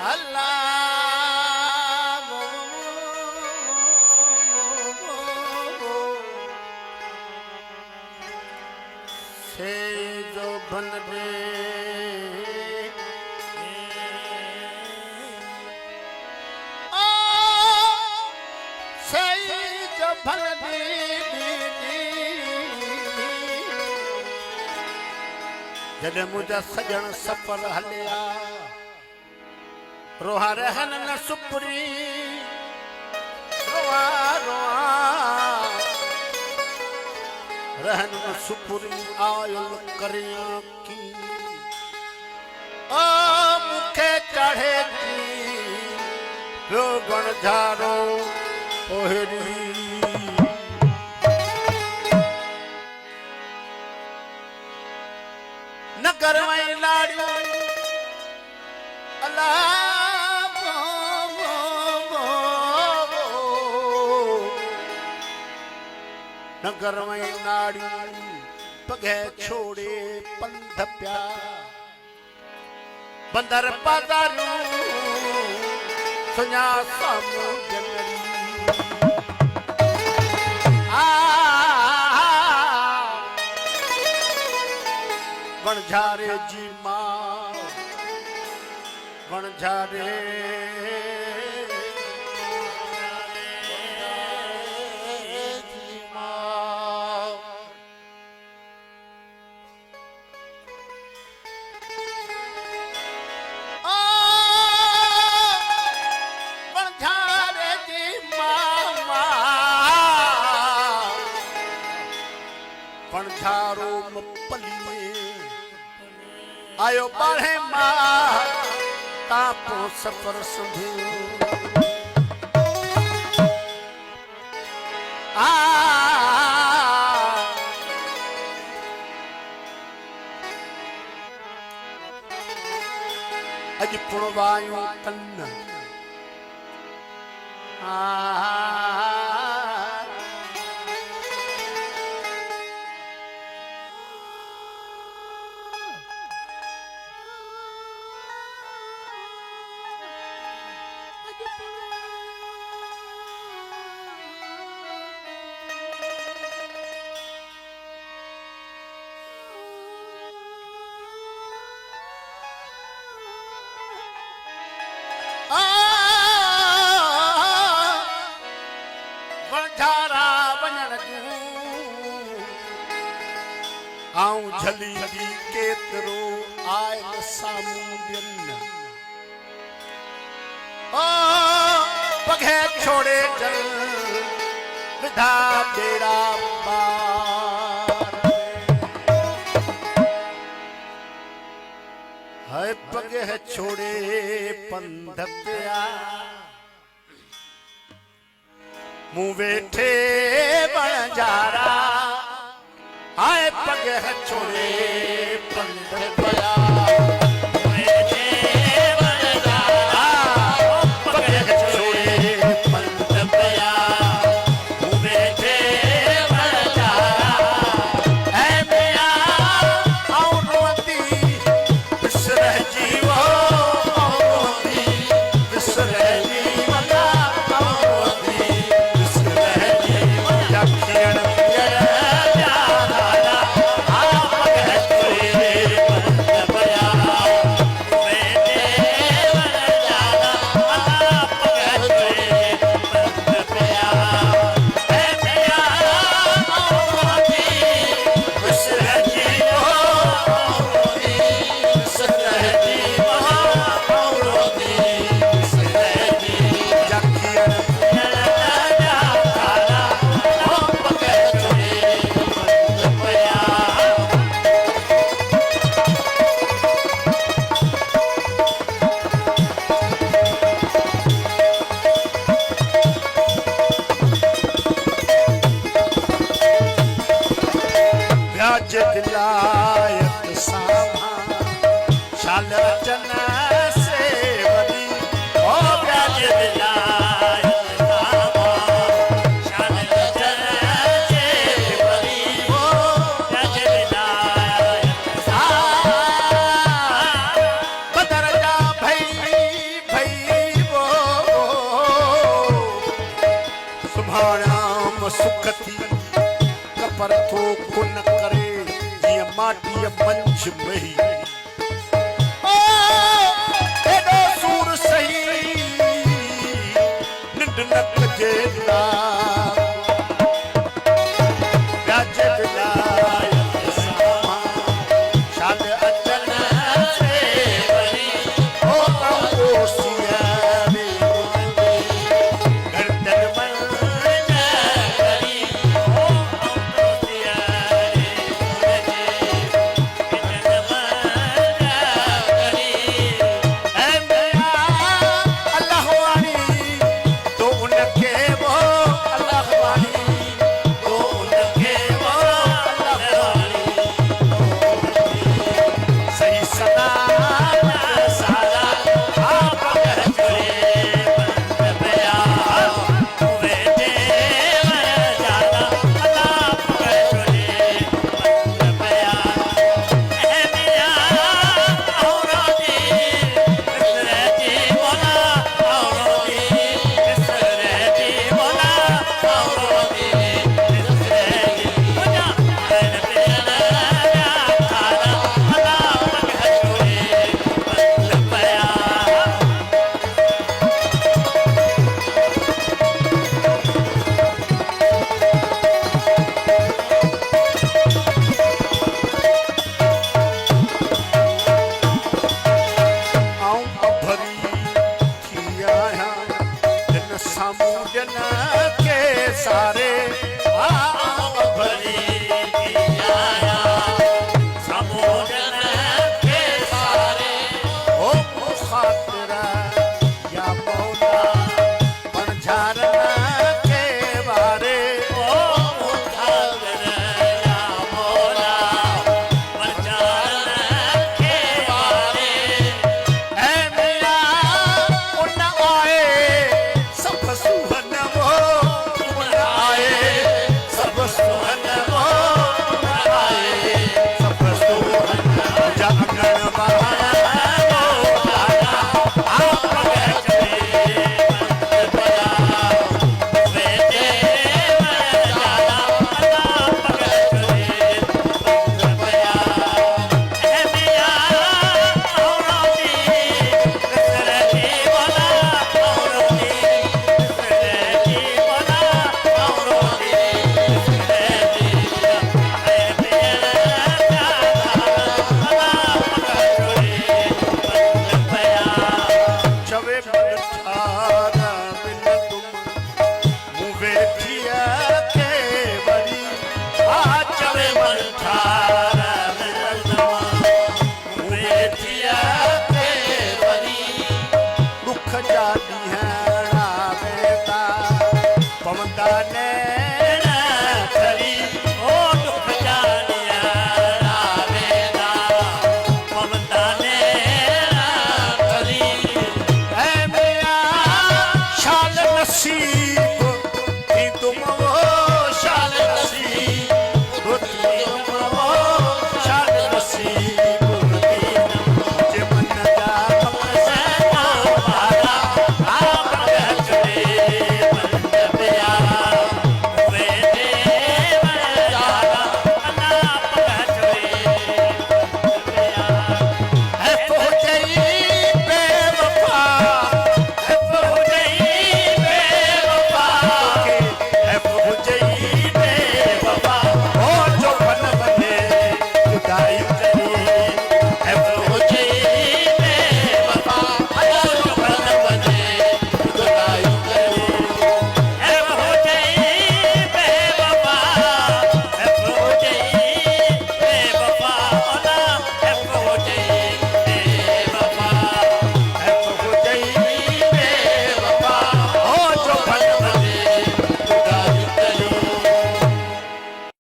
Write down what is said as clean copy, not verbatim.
अल्लाह से जो बन दे से जो बन दे जॾहिं मुंहिंजा सजण सफ़र हलिया रोहा रहन न सुपरी रोआ रोआ रहन न सुपरी आयल करिया की ओ मूंखे चढ़े थी पियो गणझारो ओहरी नगर में लाड़ियो अल्लाह नगर में नाड़ी पगे छोड़े पंध प्या बंदर बाजारू सुना सामू जनरी वणझारे जी मां वणझारे जी मां वणझारे जी मां वणझारो मपली आयो बाहे मां तापो सफर संभियो अज पुणवायूं कन वणझारा वञण जूं आऊं झलींदी केतिरो आयल साम्हूं ओ पघे छोड़े जल विधा बेड़ा पार है पघे छोड़े पंध पिया मुँह वेठे वणझारा आए पगे छोड़े पंध पिया माटी मंझ मही एडो सूर सही निंड न कजे ना राजे विलायत सामा शाद अचन से बनी ओ कंगोसिया रे गर्दन मन न करी ओ कंगोसिया रे गर्दन मन न करी ऐ मेरा अल्लाह वाली तो उनके वो अल्लाह वाली तो उनके वो अल्लाह वाली सही सदा सारा आप कह जुड़े बंद पया वे देव जाना अल्लाह कह जुड़े बंद पया ऐ मिया औरा दी इसरे जी बोला औरा दी इसरे जी बोला औरा दी इसरे जी बुझा मैंने तेरा थारा अल्लाह कह जुड़े बंद पया आऊं अभरी थी आहियां जिन साम्हूं ॼना